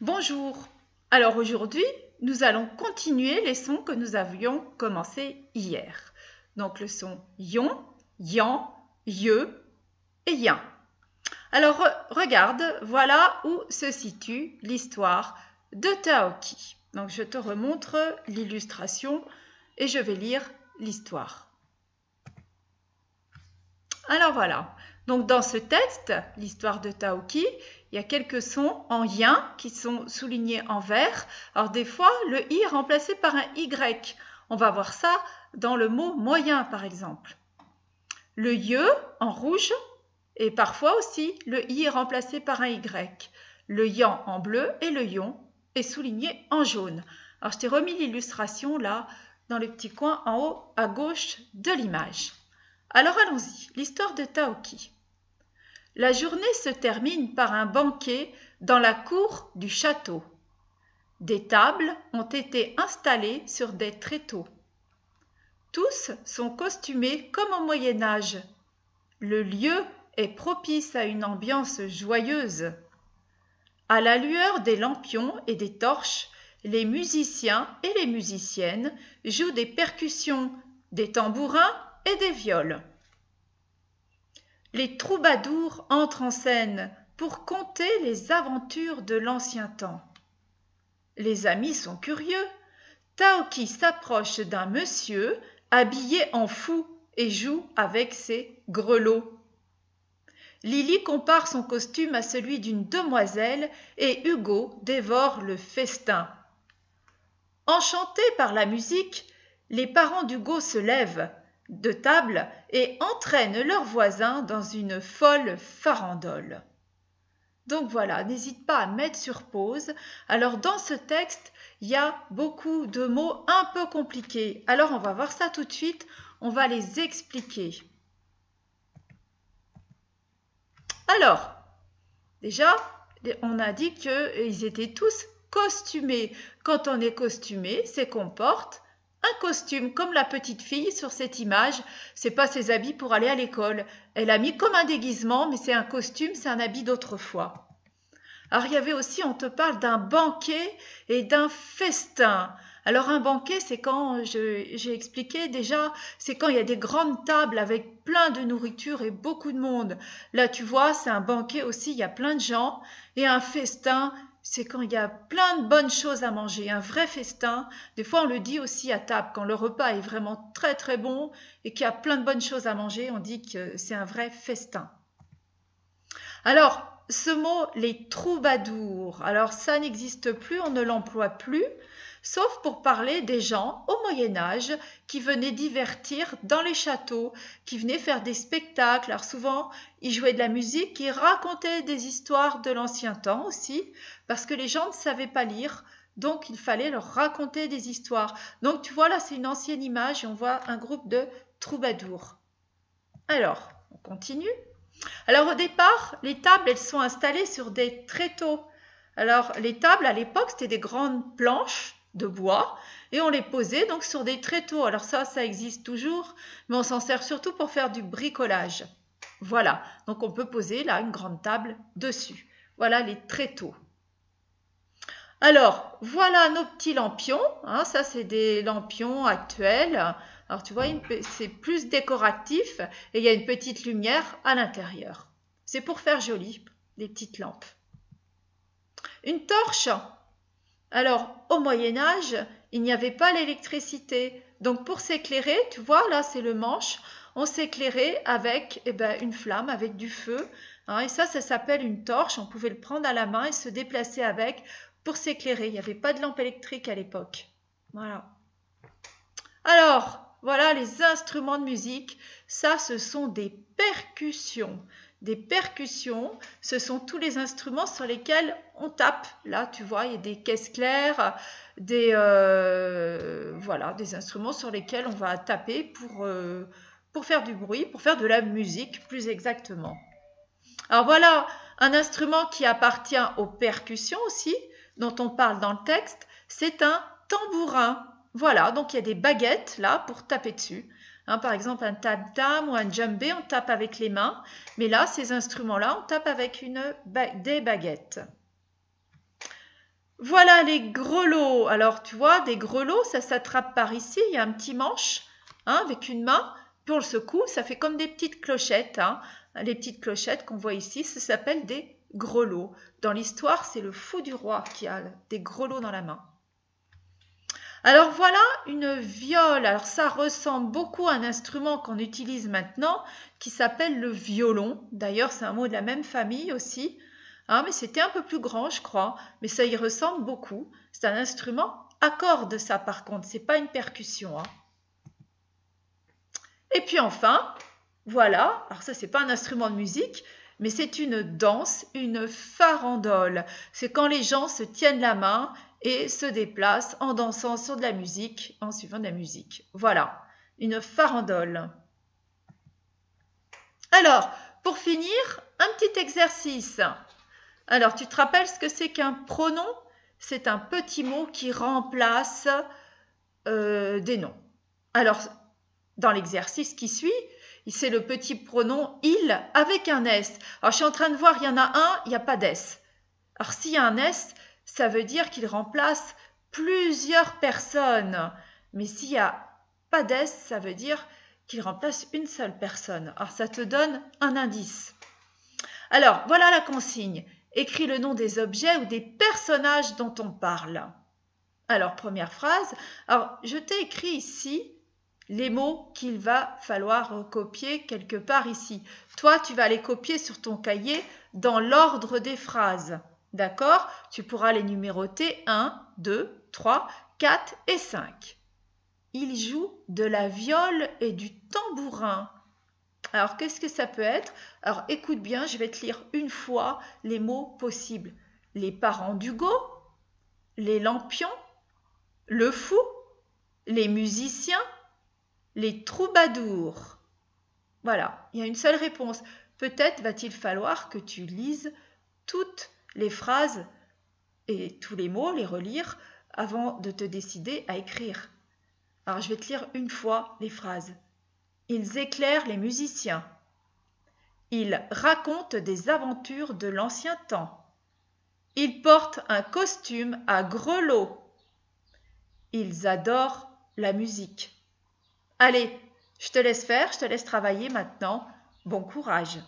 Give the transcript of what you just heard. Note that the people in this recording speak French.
Bonjour. Alors aujourd'hui, nous allons continuer les sons que nous avions commencé hier. Donc le son yon, yan, ye et yin. Alors regarde, voilà où se situe l'histoire de Taoki. Donc je te remontre l'illustration et je vais lire l'histoire. Alors voilà, donc dans ce texte, l'histoire de Taoki, il y a quelques sons en yin qui sont soulignés en vert. Alors des fois, le i est remplacé par un y. On va voir ça dans le mot moyen par exemple. Le ye en rouge et parfois aussi le i est remplacé par un y. Le yan en bleu et le yon est souligné en jaune. Alors je t'ai remis l'illustration là dans le petit coin en haut à gauche de l'image. Alors allons-y, l'histoire de Taoki. La journée se termine par un banquet dans la cour du château. Des tables ont été installées sur des tréteaux. Tous sont costumés comme au Moyen-Âge. Le lieu est propice à une ambiance joyeuse. À la lueur des lampions et des torches, les musiciens et les musiciennes jouent des percussions, des tambourins et des viols. Les troubadours entrent en scène pour conter les aventures de l'ancien temps. Les amis sont curieux. Taoki s'approche d'un monsieur habillé en fou et joue avec ses grelots. Lily compare son costume à celui d'une demoiselle et Hugo dévore le festin. Enchantés par la musique, les parents d'Hugo se lèvent de table et entraînent leurs voisins dans une folle farandole. Donc voilà, n'hésite pas à mettre sur pause. Alors dans ce texte, il y a beaucoup de mots un peu compliqués. Alors on va voir ça tout de suite, on va les expliquer. Alors, déjà, on a dit qu'ils étaient tous costumés. Quand on est costumé, c'est qu'on porte un costume, comme la petite fille sur cette image. C'est pas ses habits pour aller à l'école. Elle a mis comme un déguisement, mais c'est un costume, c'est un habit d'autrefois. Alors il y avait aussi, on te parle d'un banquet et d'un festin. Alors un banquet, c'est quand, j'ai expliqué déjà, c'est quand il y a des grandes tables avec plein de nourriture et beaucoup de monde. Là tu vois, c'est un banquet aussi, il y a plein de gens. Et un festin, c'est quand il y a plein de bonnes choses à manger, un vrai festin. Des fois, on le dit aussi à table, quand le repas est vraiment très très bon et qu'il y a plein de bonnes choses à manger, on dit que c'est un vrai festin. Alors, ce mot, les troubadours, alors ça n'existe plus, on ne l'emploie plus, sauf pour parler des gens au Moyen-Âge qui venaient divertir dans les châteaux, qui venaient faire des spectacles. Alors souvent, ils jouaient de la musique, ils racontaient des histoires de l'ancien temps aussi, parce que les gens ne savaient pas lire, donc il fallait leur raconter des histoires. Donc tu vois, là c'est une ancienne image et on voit un groupe de troubadours. Alors, on continue. Alors au départ, les tables, elles sont installées sur des tréteaux. Alors les tables, à l'époque, c'était des grandes planches de bois et on les posait donc sur des tréteaux. Alors ça existe toujours, mais on s'en sert surtout pour faire du bricolage. Voilà, donc on peut poser là une grande table dessus. Voilà les tréteaux. Alors, voilà nos petits lampions. Hein, ça, c'est des lampions actuels. Alors, tu vois, c'est plus décoratif et il y a une petite lumière à l'intérieur. C'est pour faire joli, les petites lampes. Une torche. Alors, au Moyen-Âge, il n'y avait pas l'électricité. Donc, pour s'éclairer, tu vois, là, c'est le manche. On s'éclairait avec une flamme, avec du feu. Hein, et ça s'appelle une torche. On pouvait le prendre à la main et se déplacer avec pour s'éclairer. Il n'y avait pas de lampe électrique à l'époque. Voilà. Alors, voilà les instruments de musique. Ça, ce sont des percussions. Des percussions, ce sont tous les instruments sur lesquels on tape. Là, tu vois, il y a des caisses claires, voilà, des instruments sur lesquels on va taper pour faire du bruit, pour faire de la musique plus exactement. Alors voilà, un instrument qui appartient aux percussions aussi, dont on parle dans le texte, c'est un tambourin. Voilà, donc il y a des baguettes là pour taper dessus. Hein, par exemple, un tam-tam ou un djembé, on tape avec les mains. Mais là, ces instruments-là, on tape avec des baguettes. Voilà les grelots. Alors, tu vois, des grelots, ça s'attrape par ici. Il y a un petit manche hein, avec une main. Puis on le secoue, ça fait comme des petites clochettes. Hein. Les petites clochettes qu'on voit ici, ça s'appelle des grelots. Dans l'histoire, c'est le fou du roi qui a des grelots dans la main. Alors voilà une viole. Alors ça ressemble beaucoup à un instrument qu'on utilise maintenant qui s'appelle le violon. D'ailleurs, c'est un mot de la même famille aussi. Hein, mais c'était un peu plus grand, je crois. Mais ça y ressemble beaucoup. C'est un instrument à cordes, ça par contre. C'est pas une percussion. Hein. Et puis enfin, voilà. Alors ça, c'est pas un instrument de musique, mais c'est une danse, une farandole. C'est quand les gens se tiennent la main et se déplacent en dansant sur de la musique, en suivant de la musique. Voilà, une farandole. Alors, pour finir, un petit exercice. Alors, tu te rappelles ce que c'est qu'un pronom? C'est un petit mot qui remplace des noms. Alors, dans l'exercice qui suit, c'est le petit pronom il avec un S. Alors, je suis en train de voir, il y en a un, il n'y a pas d'S. Alors, s'il y a un S, ça veut dire qu'il remplace plusieurs personnes. Mais s'il n'y a pas d'S, ça veut dire qu'il remplace une seule personne. Alors, ça te donne un indice. Alors, voilà la consigne. Écris le nom des objets ou des personnages dont on parle. Alors, première phrase. Alors, je t'ai écrit ici les mots qu'il va falloir copier quelque part ici. Toi, tu vas les copier sur ton cahier dans l'ordre des phrases. D'accord? Tu pourras les numéroter 1, 2, 3, 4 et 5. Il joue de la viole et du tambourin. Alors, qu'est-ce que ça peut être? Alors, écoute bien, je vais te lire une fois les mots possibles. Les parents d'Hugo, les lampions, le fou, les musiciens, les troubadours. Voilà, il y a une seule réponse. Peut-être va-t-il falloir que tu lises toutes les phrases et tous les mots, les relire, avant de te décider à écrire. Alors, je vais te lire une fois les phrases. Ils éclairent les musiciens. Ils racontent des aventures de l'ancien temps. Ils portent un costume à grelots. Ils adorent la musique. Allez, je te laisse faire, je te laisse travailler maintenant. Bon courage.